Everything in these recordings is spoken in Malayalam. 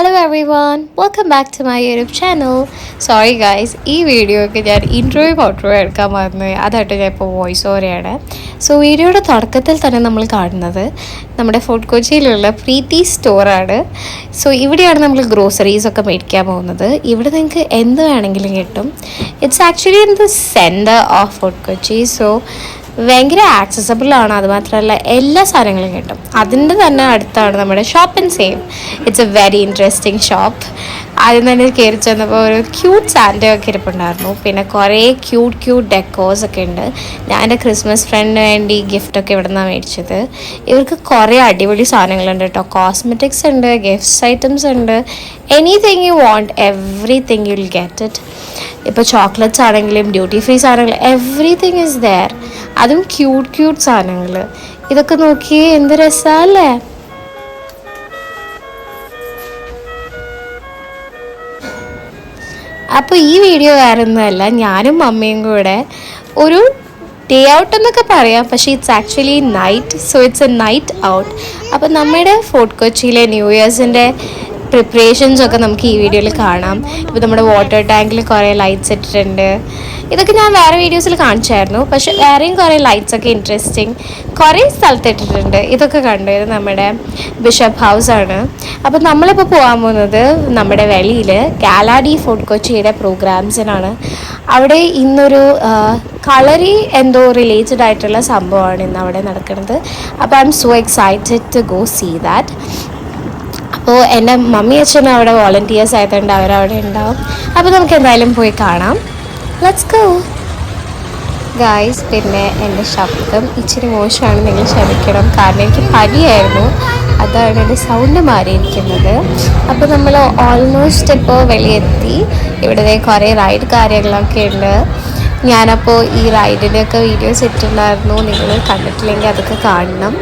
Hello everyone, welcome back to my YouTube channel. Sorry guys, ഈ വീഡിയോയ്ക്ക് ഞാൻ ഇൻട്രോയും ഔട്ട്രോയും എടുക്കാൻ മറന്നു. അതായിട്ട് ഞാൻ ഇപ്പോൾ വോയിസ് ഓവറാണ്. സോ വീഡിയോയുടെ തുടക്കത്തിൽ തന്നെ നമ്മൾ കാണുന്നത് നമ്മുടെ ഫോർട്ട് കൊച്ചിയിലുള്ള പ്രീതി സ്റ്റോറാണ്. സോ ഇവിടെയാണ് നമ്മൾ ഗ്രോസറീസ് ഒക്കെ മേടിക്കാൻ പോകുന്നത്. ഇവിടെ നിങ്ങൾക്ക് എന്ത് വേണമെങ്കിലും കിട്ടും. It's actually in the centre of fort Kochi. So ഭയങ്കര ആക്സസബിൾ ആണ്. അതുമാത്രമല്ല എല്ലാ സാധനങ്ങളും കിട്ടും. അതിൻ്റെ തന്നെ അടുത്താണ് നമ്മുടെ shop and save. It's A very interesting shop. ആദ്യം തന്നെ കയറി ചെന്നപ്പോൾ ഒരു ക്യൂട്ട് സാൻഡേ ഒക്കെ ഇരിപ്പുണ്ടായിരുന്നു. പിന്നെ കുറേ ക്യൂട്ട് ഡെക്കോസ് ഒക്കെ ഉണ്ട്. ഞാൻ എൻ്റെ ക്രിസ്മസ് ഫ്രണ്ടിന് വേണ്ടി ഗിഫ്റ്റൊക്കെ ഇവിടെ നിന്നാണ് മേടിച്ചത്. ഇവർക്ക് കുറേ അടിപൊളി സാധനങ്ങളുണ്ട് കേട്ടോ. കോസ്മെറ്റിക്സ് ഉണ്ട്, ഗിഫ്റ്റ്സ് ഐറ്റംസ് ഉണ്ട്. Anything you want, everything you will get it. ഇപ്പോൾ ചോക്ലേറ്റ്സ് ആണെങ്കിലും ഡ്യൂട്ടി ഫ്രീ സാധനങ്ങൾ എവറിത്തിങ് ഈസ് ദെയർ. അതും ക്യൂട്ട് സാധനങ്ങൾ. ഇതൊക്കെ നോക്കിയേ എന്ത് രസമല്ലേ. അപ്പോൾ ഈ വീഡിയോ വേറെ ഒന്നുമല്ല, ഞാനും മമ്മിയും കൂടെ ഒരു ഡേ ഔട്ട് എന്നൊക്കെ പറയാം, പക്ഷേ it's actually night. So it's A night out. അപ്പോൾ നമ്മുടെ ഫോർട്ട് കൊച്ചിയിലെ ന്യൂ ഇയേഴ്സിൻ്റെ പ്രിപ്പറേഷൻസൊക്കെ നമുക്ക് ഈ വീഡിയോയിൽ കാണാം. ഇപ്പോൾ നമ്മുടെ വാട്ടർ ടാങ്കിൽ കുറേ ലൈറ്റ്സ് ഇട്ടിട്ടുണ്ട്. ഇതൊക്കെ ഞാൻ വേറെ വീഡിയോസിൽ കാണിച്ചായിരുന്നു, പക്ഷേ വേറെയും കുറേ ലൈറ്റ്സ് ഒക്കെ ഇൻട്രസ്റ്റിങ് കുറേ സ്ഥലത്ത് ഇട്ടിട്ടുണ്ട്. ഇതൊക്കെ കണ്ടു. ഇത് നമ്മുടെ ബിഷപ്പ് ഹൗസാണ്. അപ്പോൾ നമ്മളിപ്പോൾ പോകാൻ പോകുന്നത് നമ്മുടെ വെളിയിൽ ഗാലാഡി ഫോർട്ട് കൊച്ചിയുടെ പ്രോഗ്രാംസിനാണ്. അവിടെ ഇന്നൊരു കളറി എന്തോ റിലേറ്റഡ് ആയിട്ടുള്ള സംഭവമാണ് ഇന്ന് അവിടെ നടക്കുന്നത്. അപ്പോൾ I am so excited to go see that. അപ്പോൾ എൻ്റെ മമ്മി അച്ഛനും അവിടെ വോളണ്ടിയേഴ്സ് ആയതുകൊണ്ട് അവരവിടെ ഉണ്ടാവും. അപ്പോൾ നമുക്ക് എന്തായാലും പോയി കാണാം. Let's go guys. പിന്നെ എൻ്റെ ശബ്ദം ഇച്ചിരി മോശമാണ്, നിങ്ങൾ ക്ഷമിക്കണം. കാരണം എനിക്ക് പനിയായിരുന്നു, അതാണ് എൻ്റെ സൗണ്ട് മാറിയിരിക്കുന്നത്. അപ്പോൾ നമ്മൾ ഓൾമോസ്റ്റ് ഇപ്പോൾ വെളിയെത്തി. ഇവിടെ കുറേ റൈഡ് കാര്യങ്ങളൊക്കെ ഉണ്ട്. ഞാനപ്പോൾ ഈ റൈഡിൻ്റെയൊക്കെ വീഡിയോസ് ഇട്ടിട്ടുണ്ടായിരുന്നു. നിങ്ങൾ കണ്ടിട്ടില്ലെങ്കിൽ അതൊക്കെ കാണണം.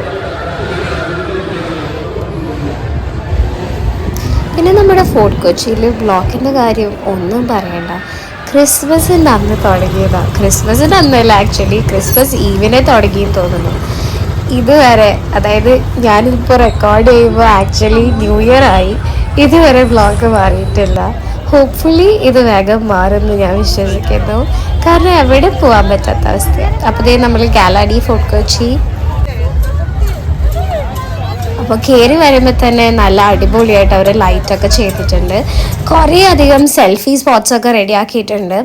പിന്നെ നമ്മുടെ ഫോർട്ട് കൊച്ചിയിൽ ബ്ലോക്കിൻ്റെ കാര്യം ഒന്നും പറയണ്ട. ക്രിസ്മസിൻ്റെ അന്ന് തുടങ്ങിയതാണ്. ക്രിസ്മസിൻ്റെ അന്നല്ല, ആക്ച്വലി ക്രിസ്മസ് ഈവിനെ തുടങ്ങിയെന്ന് തോന്നുന്നു. ഇതുവരെ, അതായത് ഞാനിപ്പോൾ റെക്കോർഡ് ചെയ്യുമ്പോൾ ആക്ച്വലി ന്യൂ ഇയർ ആയി, ഇതുവരെ ബ്ലോഗ് മാറിയിട്ടില്ല. ഹോപ്പ്ഫുള്ളി ഇത് വേഗം മാറുമെന്ന് ഞാൻ വിശ്വസിക്കുന്നു. കാരണം എവിടെ പോകാൻ പറ്റാത്ത അവസ്ഥയാണ്. അപ്പോൾ നമ്മൾ ഗാലാഡി ഫോർട്ട് കൊച്ചി. അപ്പോൾ കയറി വരുമ്പോൾ തന്നെ നല്ല അടിപൊളിയായിട്ട് അവർ ലൈറ്റൊക്കെ ചെയ്തിട്ടുണ്ട്. കുറേ അധികം സെൽഫി സ്പോട്ട്സൊക്കെ റെഡിയാക്കിയിട്ടുണ്ട്.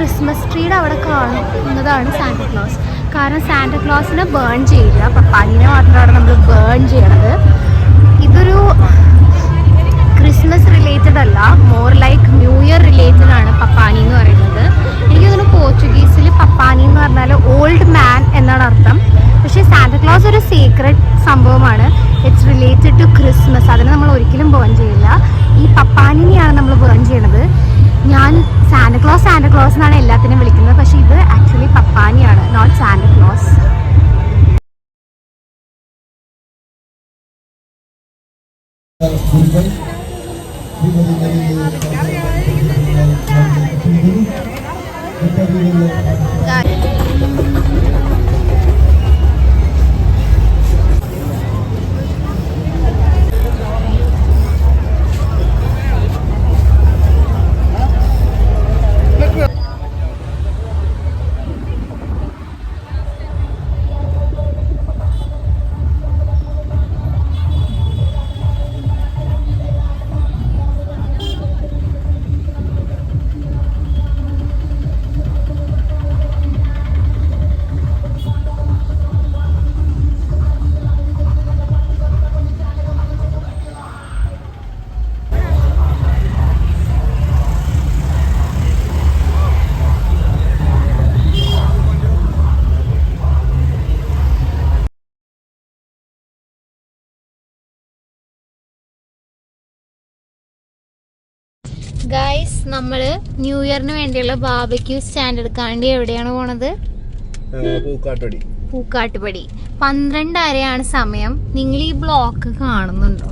ക്രിസ്മസ് ട്രീയുടെ അവിടെ കാണുന്നതാണ് സാന്റക്ലോസ്. കാരണം സാന്റക്ലോസിനെ ബേൺ ചെയ്യില്ല, പപ്പാനീനെ മാത്രമാണ് നമ്മൾ ബേൺ ചെയ്യണത്. ഇതൊരു ക്രിസ്മസ് റിലേറ്റഡ് അല്ല, more like new year related ആണ് പപ്പാനി എന്ന് പറയുന്നത്. എനിക്ക് തോന്നുന്നു പോർച്ചുഗീസിൽ പപ്പാനി എന്ന് പറഞ്ഞാൽ ഓൾഡ് മാൻ എന്നാണ് അർത്ഥം. പക്ഷേ സാന്റക്ലോസ് ഒരു സീക്രട്ട് സംഭവമാണ്. It's related to Christmas. അതിനെ നമ്മൾ ഒരിക്കലും ബേൺ ചെയ്യില്ല. ഈ പപ്പാനിനെയാണ് നമ്മൾ ബേൺ ചെയ്യണത്. ഞാൻ സാന്റക്ലോസ് എന്നാണ് എല്ലാത്തിനും വിളിക്കുന്നത്, പക്ഷേ ഇത് ആക്ച്വലി പപ്പാനിയാണ്, നോട്ട് സാന്റക്ലോസ്. ഗൈസ്, നമ്മള് ന്യൂ ഇയറിന് വേണ്ടിയുള്ള ബാർബിക്യൂ സ്റ്റാൻഡ് എടുക്കാൻ വേണ്ടി എവിടെയാണ് പോണത്? പൂക്കാട്ടുപടി. 12:30 സമയം. നിങ്ങൾ ഈ ബ്ലോക്ക് കാണുന്നുണ്ടോ?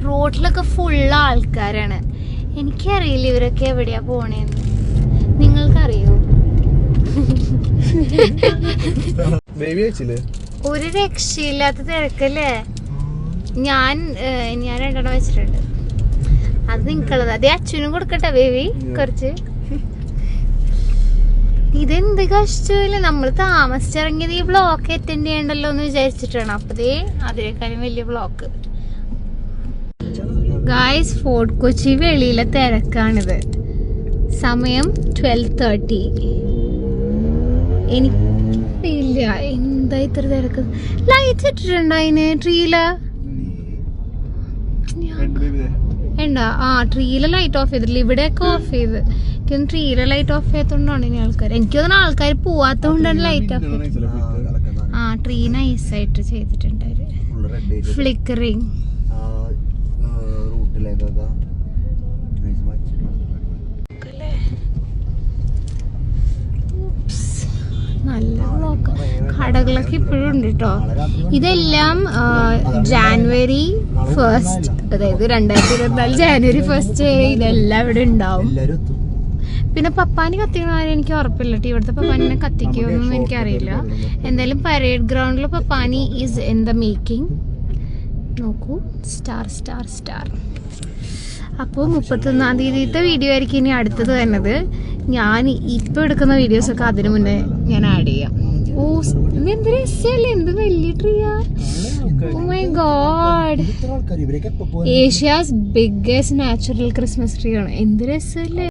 റോഡിലൊക്കെ ഫുള്ള് ആൾക്കാരാണ്. എനിക്കറിയില്ല ഇവരൊക്കെ എവിടെയാ പോണേന്ന്. നിങ്ങൾക്കറിയോ? ഒരു രക്ഷയില്ലാത്ത തിരക്കല്ലേ. ഞാൻ 2 വെച്ചിട്ടുണ്ട്. അത് നിങ്ങൾക്കുള്ളത്. അതേ അച്ഛനും കൊടുക്കട്ടെ ബേബി കുറച്ച്. ഇതെന്ത് കഷ്ടമില്ല. നമ്മൾ താമസിച്ചിറങ്ങിയത് ഈ ബ്ലോക്ക് അറ്റൻഡ് ചെയ്യണ്ടല്ലോ എന്ന് വിചാരിച്ചിട്ടാണ്. അപ്പതേ അതിനേക്കാളും വലിയ ബ്ലോക്ക്. ഗായ്സ്, ഫോർട്ട് കൊച്ചി വെളിയിലെ തിരക്കാണിത്. സമയം 12:30. എനിക്കറിയില്ല എന്താ ഇത്ര തിരക്ക്. ലൈറ്റ് ഇട്ടിട്ടുണ്ടോ അതിന് ട്രീയില്? ഉണ്ടോ? ട്രീയിലെ ലൈറ്റ് ഓഫ് ചെയ്തിട്ടില്ല. ഇവിടെയൊക്കെ ഓഫ് ചെയ്ത്. എനിക്കൊന്ന് ട്രീയിലെ ലൈറ്റ് ഓഫ് ചെയ്തോണ്ടാണ് ഇനി ആൾക്കാർ. എനിക്ക് തോന്നുന്നു ആൾക്കാർ പോവാത്തോണ്ടാണ് ലൈറ്റ് ഓഫ് ചെയ്തത്. ട്രീ നൈസായിട്ട് ചെയ്തിട്ടുണ്ട് അവര്. ഫ്ലിക്കറിങ്. നല്ല ബ്ലോക്ക്. കടകളൊക്കെ ഇപ്പോഴും ഉണ്ട് കേട്ടോ. ഇതെല്ലാം ജാനുവരി 1, അതായത് 2024 ജാനുവരി 1 വരെ ഇതെല്ലാം ഇവിടെ ഉണ്ടാവും. പിന്നെ പപ്പാനി കത്തിക്കണ എനിക്ക് ഉറപ്പില്ല. ഇവിടുത്തെ പപ്പാനിനെ കത്തിക്കുമെന്നൊന്നും എനിക്കറിയില്ല. എന്തായാലും പരേഡ് ഗ്രൗണ്ടിൽ പപ്പാനി ഈസ് ഇൻ ദ മേക്കിംഗ്. നോക്കൂ, സ്റ്റാർ സ്റ്റാർ സ്റ്റാർ. അപ്പോൾ 31-ാം തീയതിത്തെ വീഡിയോ ആയിരിക്കും ഇനി അടുത്തത് വരുന്നത്. ഞാൻ ഇപ്പോൾ എടുക്കുന്ന വീഡിയോസൊക്കെ അതിന് മുന്നേ ഞാൻ ആഡ് ചെയ്യാം. ഓ, എന്ത് രസമല്ലേ, എന്ത് വലിയ ട്രീയാ. Oh my god, Asia's biggest natural Christmas tree ആണ്. എന്ത് രസമല്ലേ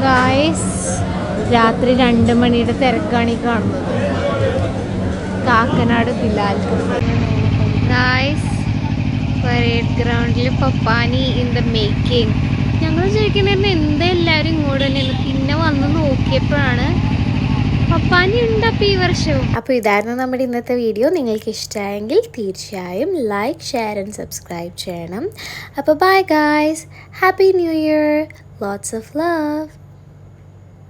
ഗായ്സ്. രാത്രി 2 മണിയുടെ തിരക്കാണ് ഈ കാണുന്നത്. കാക്കനാട് ബിലാൽ ഗായ്സ്. പരേഡ് ഗ്രൗണ്ടിൽ പപ്പാനി ഇൻ ദ മേക്കിംഗ്. ഞങ്ങൾ ചോദിക്കണായിരുന്നു എന്താ എല്ലാവരും ഇങ്ങോട്ട് തന്നെയാണ്. പിന്നെ വന്ന് നോക്കിയപ്പോഴാണ് പപ്പാനി ഉണ്ട് അപ്പോൾ ഈ വർഷവും. അപ്പോൾ ഇതായിരുന്നു നമ്മുടെ ഇന്നത്തെ വീഡിയോ. നിങ്ങൾക്ക് ഇഷ്ടമായെങ്കിൽ തീർച്ചയായും ലൈക്ക്, ഷെയർ ആൻഡ് സബ്സ്ക്രൈബ് ചെയ്യണം. അപ്പോൾ bye guys, happy new year, lots of love.